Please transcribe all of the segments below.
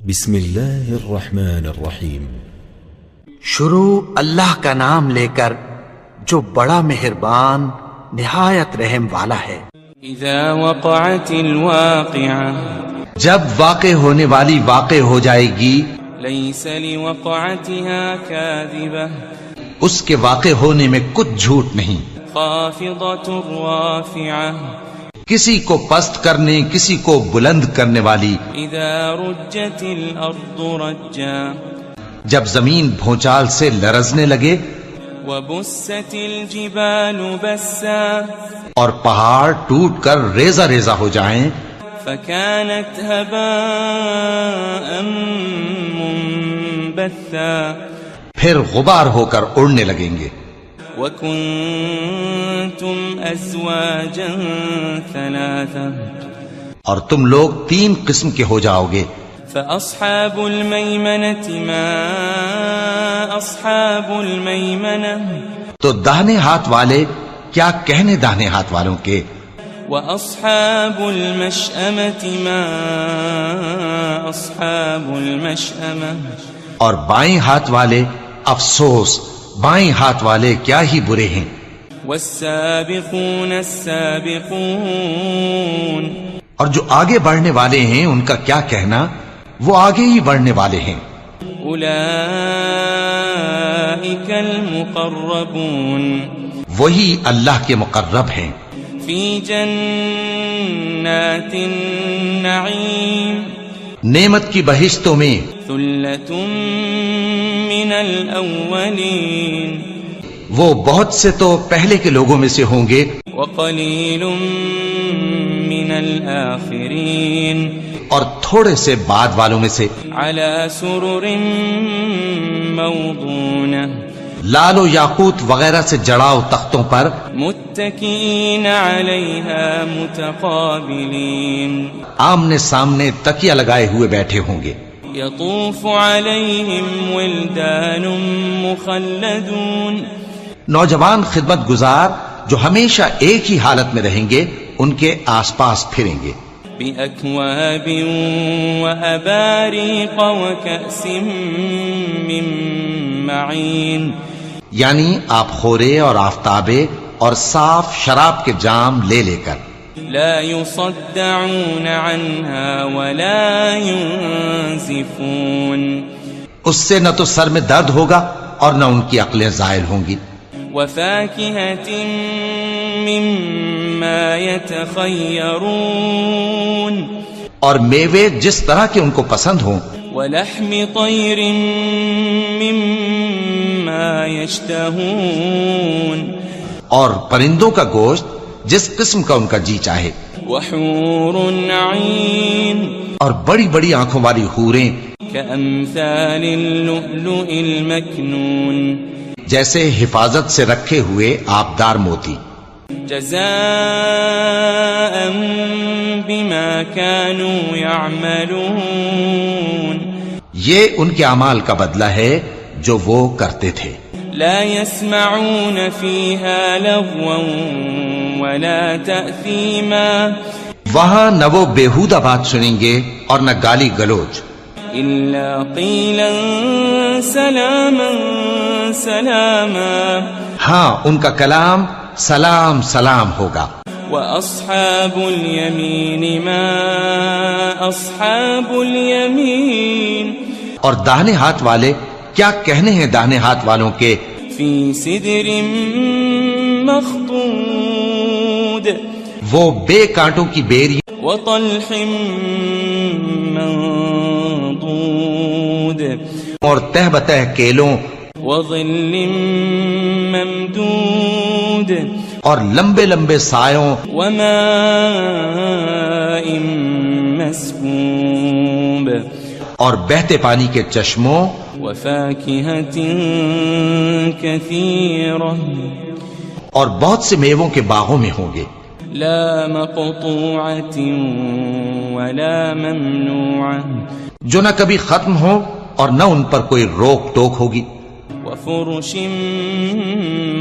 بسم اللہ الرحمن الرحیم۔ شروع اللہ کا نام لے کر جو بڑا مہربان نہایت رحم والا ہے۔ اذا وقعت الواقعہ، جب واقع ہونے والی واقع ہو جائے گی، لیس لوقعتها کاذبہ، اس کے واقع ہونے میں کچھ جھوٹ نہیں، خافضۃ رافعہ، کسی کو پست کرنے کسی کو بلند کرنے والی۔ اذا رجت الارض رجا، جب زمین بھونچال سے لرزنے لگے، وبست الجبال بسا، اور پہاڑ ٹوٹ کر ریزہ ریزہ ہو جائیں، فكانت هباء منبثا، پھر غبار ہو کر اڑنے لگیں گے۔ وكنتم ازواجا ثلاثا، اور تم لوگ 3 قسم کے ہو جاؤ گے۔ فأصحاب الميمنة ما أصحاب الميمنة، تو داہنے ہاتھ والے کیا کہنے داہنے ہاتھ والوں کے، وأصحاب المشأمة ما أصحاب المشأمة، اور بائیں ہاتھ والے افسوس، بائیں ہاتھ والے کیا ہی برے ہیں۔ والسابقون السابقون، اور جو آگے بڑھنے والے ہیں ان کا کیا کہنا، وہ آگے ہی بڑھنے والے ہیں۔ أولئك المقربون، وہی اللہ کے مقرب ہیں۔ في جنات النعيم، نعمت کی بہشتوں میں، ثلة من الأولين، وہ بہت سے تو پہلے کے لوگوں میں سے ہوں گے، وقليل من الآخرين، اور تھوڑے سے بعد والوں میں سے۔ على سرر موضونة، لال و یاقوت وغیرہ سے جڑاؤ تختوں پر، متكئين عليها متقابلين، آمنے سامنے تکیہ لگائے ہوئے بیٹھے ہوں گے۔ يطوف عليهم ولدان مخلدون، نوجوان خدمت گزار جو ہمیشہ ایک ہی حالت میں رہیں گے ان کے آس پاس پھریں گے۔ بأكواب وأباريق وكأس من معين، یعنی آپ خورے اور آفتابے اور صاف شراب کے جام لے لے کر، لا يصدعون عنها ولا ينزفون، اس سے نہ تو سر میں درد ہوگا اور نہ ان کی عقلیں زائل ہوں گی۔ وفاكهة مما يتخيرون، اور میوے جس طرح کے ان کو پسند ہوں، ولحم طير مما يشتهون، اور پرندوں کا گوشت جس قسم کا ان کا جی چاہے، وحور عين، اور بڑی بڑی آنکھوں والی حوریں كأمثال اللؤلؤ المكنون، جیسے حفاظت سے رکھے ہوئے آبدار موتی، جزاء بما كانوا يعملون، یہ ان کے اعمال کا بدلہ ہے جو وہ کرتے تھے۔ لا يسمعون فيها لغوا ولا تأثيما، وہاں نہ وہ بیہودہ بات سنیں گے اور نہ گالی گلوچ، إلا قيلا سلاما سلاما، ہاں ان کا کلام سلام سلام ہوگا۔ وأصحاب اليمين ما أصحاب اليمين، اور داہنے ہاتھ والے کیا کہنے ہیں داہنے ہاتھ والوں کے، في سدر مخضود، وہ بے کانٹوں کی بیری وطلح منضود، اور تہ بتہ کیلوں وظل ممدود، اور لمبے لمبے سایوں، وماء مسكوب، اور بہتے پانی کے چشموں، وفاكهة كثيرة، اور بہت سے میووں کے باغوں میں ہوں گے، لا مقطوعة ولا ممنوعة، جو نہ کبھی ختم ہو اور نہ ان پر کوئی روک ٹوک ہوگی، وفرش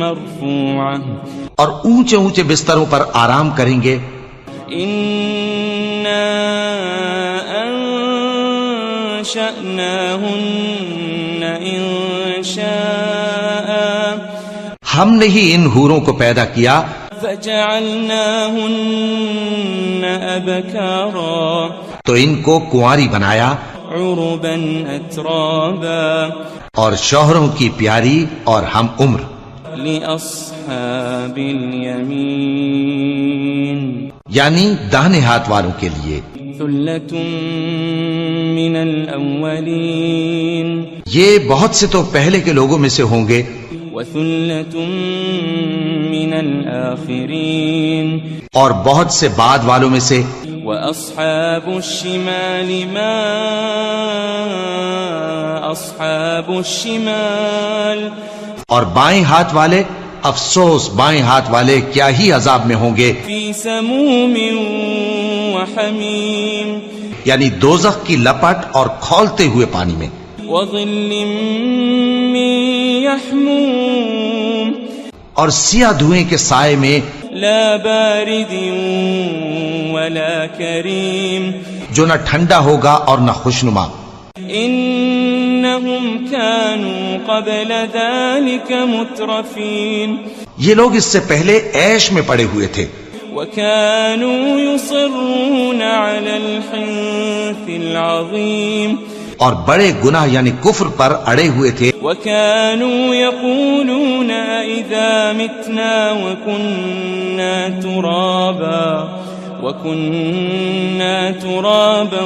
مرفوعة، اور اونچے اونچے بستروں پر آرام کریں گے۔ إنا أنشأناهن إنشاء ہم نے ہی ان حوروں کو پیدا کیا فجعلناهن أبكارا تو ان کو کنواری بنایا عربا أترابا اور شوہروں کی پیاری اور ہم عمر. لأصحاب اليمين یعنی داہنے ہاتھ والوں کے لیے. ثلة من الأولين یہ بہت سے تو پہلے کے لوگوں میں سے ہوں گے وثلة من الآخرين اور بہت سے بعد والوں میں سے. وأصحاب الشمال ما أصحاب الشمال اور بائیں ہاتھ والے افسوس بائیں ہاتھ والے کیا ہی عذاب میں ہوں گے. في سموم وحميم یعنی دوزخ کی لپٹ اور کھولتے ہوئے پانی میں. وظل من يحموم اور سیاہ دھوئیں کے سائے میں لا بارد ولا كريم جو نہ ٹھنڈا ہوگا اور نہ خوشنما. إنهم كانوا قبل ذلك مترفين یہ لوگ اس سے پہلے عیش میں پڑے ہوئے تھے وكانوا يصرون على الحنث العظيم اور بڑے گناہ یعنی کفر پر اڑے ہوئے تھے. وكانوا يقولون إذا متنا وكنا ترابا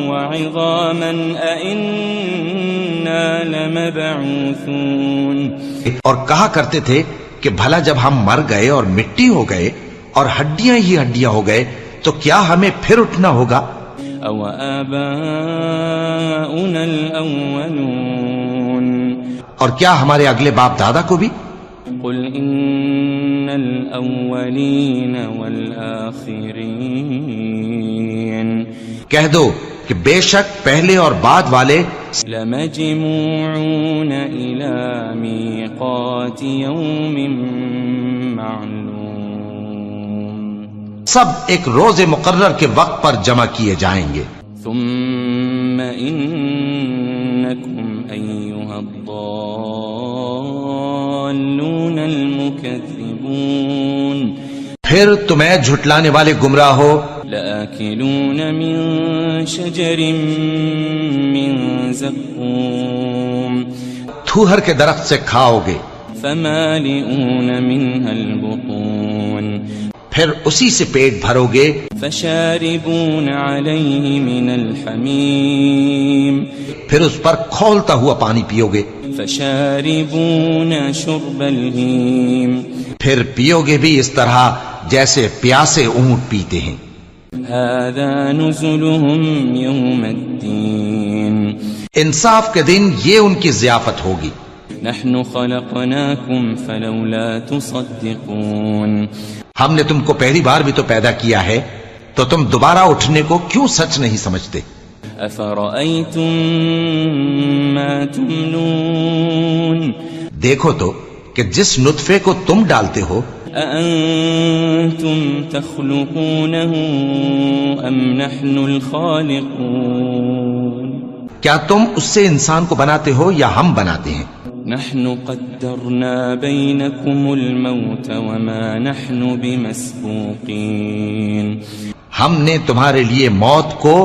وعظاما أئنا لمبعوثون اور کہا کرتے تھے کہ بھلا جب ہم مر گئے اور مٹی ہو گئے اور ہڈیاں ہی ہڈیاں ہو گئے تو کیا ہمیں پھر اٹھنا ہوگا. أو آباؤنا الأولون اور کیا ہمارے اگلے باپ دادا کو بھی. قل إن الأولين والآخرين کہہ دو کہ بے شک پہلے اور بعد والے لمجموعون إلى ميقات يوم معلوم سب ایک روز مقرر کے وقت پر جمع کیے جائیں گے. ثم إنكم أيها الضالون المكذبون پھر تمہیں جھٹلانے والے گمراہ ہو لآكلون من شجر من زقوم تھوہر کے درخت سے کھاؤ گے فمالئون منها البطون پھر اسی سے پیٹ بھرو گے فشاربون عليه من الحميم پھر اس پر کھولتا ہوا پانی پیو گے فشاربون شرب الهيم پھر پیو گے بھی اس طرح جیسے پیاسے اونٹ پیتے ہیں. هذا نزلهم يوم الدين انصاف کے دن یہ ان کی ضیافت ہوگی. نحن خلقناكم فلولا تصدقون ہم نے تم کو پہلی بار بھی تو پیدا کیا ہے تو تم دوبارہ اٹھنے کو کیوں سچ نہیں سمجھتے. أفرأيتم ما تمنون دیکھو تو کہ جس نطفے کو تم ڈالتے ہو أأنتم تخلقونه أم نحن الخالقون کیا تم اس سے انسان کو بناتے ہو یا ہم بناتے ہیں. نحن قدرنا بينكم الموت وما نحن بمسبوقين ہم نے تمہارے لیے موت کو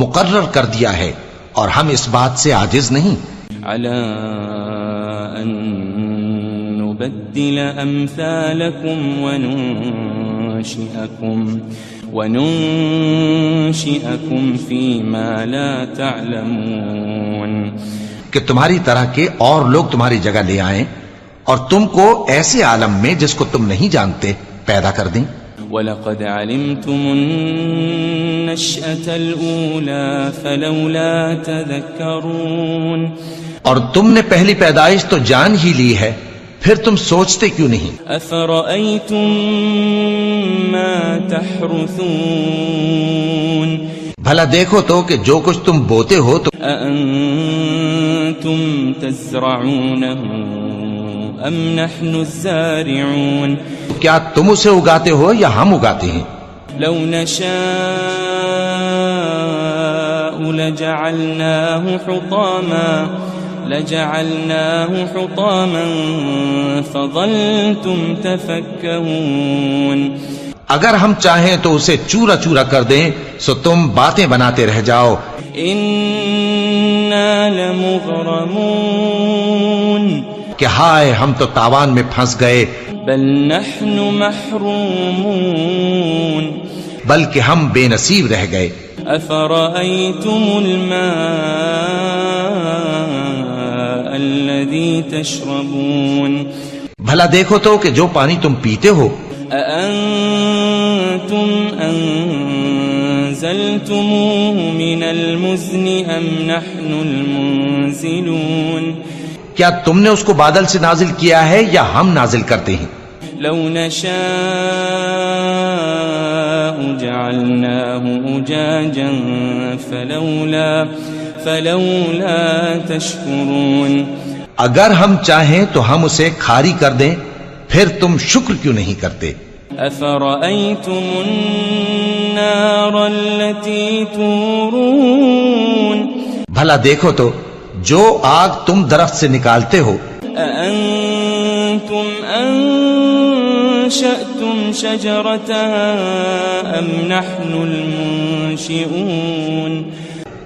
مقرر کر دیا ہے اور ہم اس بات سے عاجز نہیں. على أن نبدل أمثالكم وننشئكم فيما لا تعلمون کہ تمہاری طرح کے اور لوگ تمہاری جگہ لے آئیں اور تم کو ایسے عالم میں جس کو تم نہیں جانتے پیدا کر دیں. وَلَقَدْ عَلِمْتُمُ النَّشْأَةَ الْأُولَى فَلَوْلَا تَذَكَّرُونَ اور تم نے پہلی پیدائش تو جان ہی لی ہے پھر تم سوچتے کیوں نہیں. أَفَرَأَيْتُم مَّا تَحْرُثُونَ بھلا دیکھو تو کہ جو کچھ تم بوتے ہو تو أَأَنتُمْ تَزْرَعُونَهُ أَمْ نَحْنُ الزَّارِعُونَ کیا تم اسے اگاتے ہو یا ہم اگاتے ہیں. لو نشاء لجعلناه حطاما فظلتم تفكهون. اگر ہم چاہیں تو اسے چورا چورا کر دیں سو تم باتیں بناتے رہ جاؤ. انا لمغرمون. کہ ہائے ہم تو تاوان میں پھنس گئے. بل نحن محرومون. بلکہ ہم بے نصیب رہ گئے. افرأيتم الماء الذي تشربون. بھلا دیکھو تو کہ جو پانی تم پیتے ہو. أأنتم أنزلتموه من المزن أم نحن المنزلون. کیا تم نے اس کو بادل سے نازل کیا ہے یا ہم نازل کرتے ہیں؟ لو نشاء جعلناه أجاجا فلولا تشكرون. اگر ہم چاہیں تو ہم اسے کھاری کر دیں پھر تم شکر کیوں نہیں کرتے؟ أفرأيتم النار التي تورون. بھلا دیکھو تو جو آگ تم درخت سے نکالتے ہو. أأنتم أنشأتم شجرتها أم نحن المنشئون.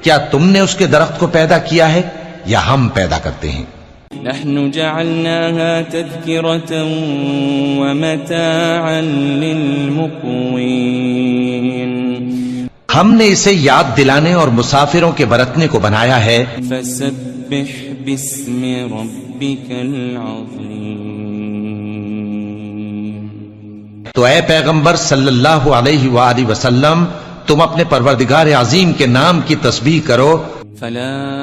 کیا تم نے اس کے درخت کو پیدا کیا ہے یا ہم پیدا کرتے ہیں؟ نحن جعلناها تذكرة ومتاعا للمقوين. ہم نے اسے یاد دلانے اور مسافروں کے برتنے کو بنایا ہے. فسبح باسم ربك العظيم. تو اے پیغمبر صلی اللہ علیہ وآلہ وسلم تم اپنے پروردگار عظیم کے نام کی تسبیح کرو. فلا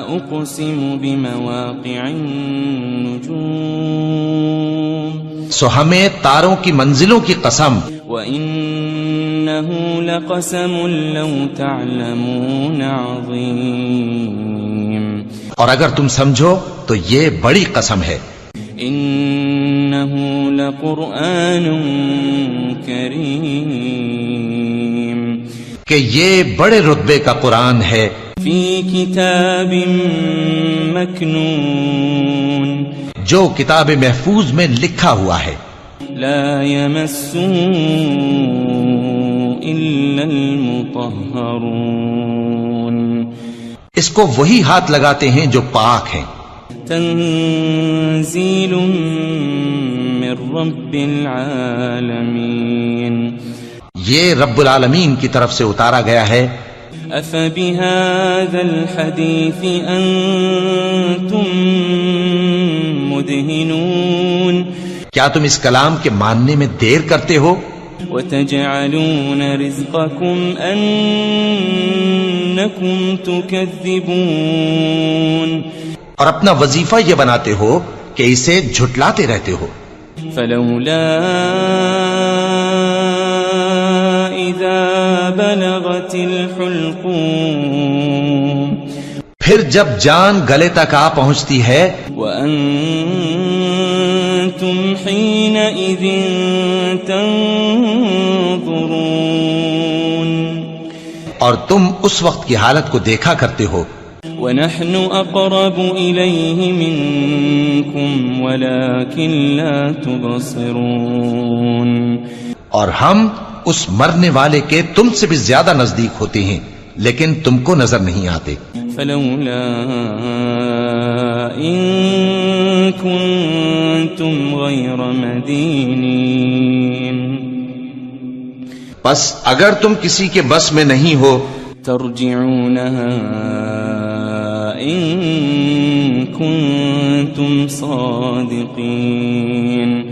اقسم بمواقع النجوم. سو ہمیں تاروں کی منزلوں کی قسم. وَإِنَّهُ لَقَسَمٌ لَوْ تَعْلَمُونَ عَظِيمٌ. اور اگر تم سمجھو تو یہ بڑی قسم ہے. إِنَّهُ لَقُرْآنٌ كَرِيمٌ. کہ یہ بڑے رتبے کا قرآن ہے. فِي كِتَابٍ مَكْنُونٍ. جو کتاب محفوظ میں لکھا ہوا ہے. لا يمسه إلا المطهرون. اس کو وہی ہاتھ لگاتے ہیں جو پاک ہیں. تنزيل من رب العالمين. یہ رب العالمین کی طرف سے اتارا گیا ہے. أفبهذا الحديث أنتم مدهنون. کیا تم اس کلام کے ماننے میں دیر کرتے ہو؟ وتجعلون رزقكم أنكم تكذبون. اور اپنا وظیفہ یہ بناتے ہو کہ اسے جھٹلاتے رہتے ہو. فلولا إذا بلغت الحلقوم. پھر جب جان گلے تک آ پہنچتی ہے. وأنتم حينئذ تنظرون. اور تم اس وقت کی حالت کو دیکھا کرتے ہو. ونحن أقرب إليه منكم ولكن لا تبصرون. اور ہم اس مرنے والے کے تم سے بھی زیادہ نزدیک ہوتے ہیں لیکن تم کو نظر نہیں آتے. فلولا إن كنتم غير مدينين. بس اگر تم کسی کے بس میں نہیں ہو ترجعونها إن كنتم صادقين.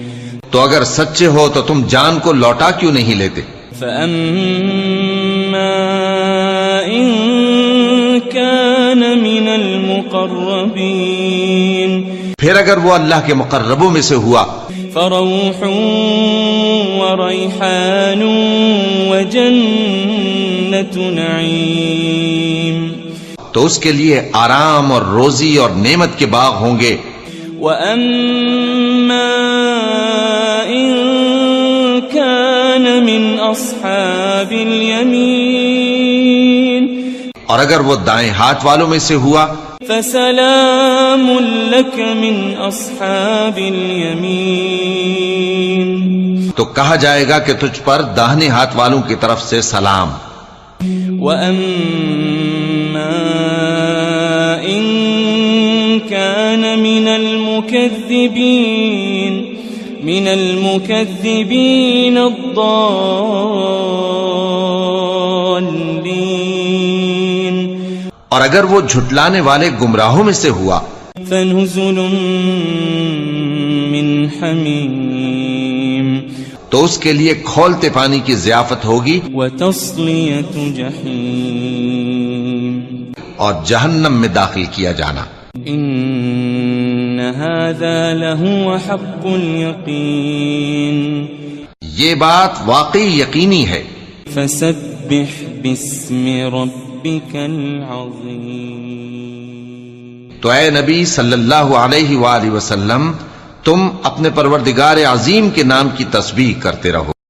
تو اگر سچے ہو تو تم جان کو لوٹا کیوں نہیں لیتے؟ فأما إن كان من المقربين. پھر اگر وہ اللہ کے مقربوں میں سے ہوا فروح وريحان وجنة نعيم. تو اس کے لیے آرام اور روزی اور نعمت کے باغ ہوں گے. وأما إن كان من أصحاب اليمين اور اگر وہ دائیں ہاتھ والوں میں سے ہوا فسلام لك من اصحاب اليمين تو کہا جائے گا کہ تجھ پر داہنے ہاتھ والوں کی طرف سے سلام. وَأَمَّا إِن كَانَ مِنَ الْمُكَذِّبِينَ الضَّالِّينَ اور اگر وہ جھٹلانے والے گمراہوں میں سے ہوا فَنُزُلٌ مِّنْ حَمِيمٍ تو اس کے لیے کھولتے پانی کی ضیافت ہوگی وَتَصْلِيَةُ جَحِيمٍ اور جہنم میں داخل کیا جانا. إِنَّ هَذَا لَهُوَ حَقُّ الْيَقِينِ یہ بات واقعی یقینی ہے. فَسَبِّحْ بِاسْمِ رَبِّكَ الْعَظِيمِ تو اے نبی صلی اللہ علیہ وآلہ وسلم تم اپنے پروردگار عظیم کے نام کی تسبیح کرتے رہو.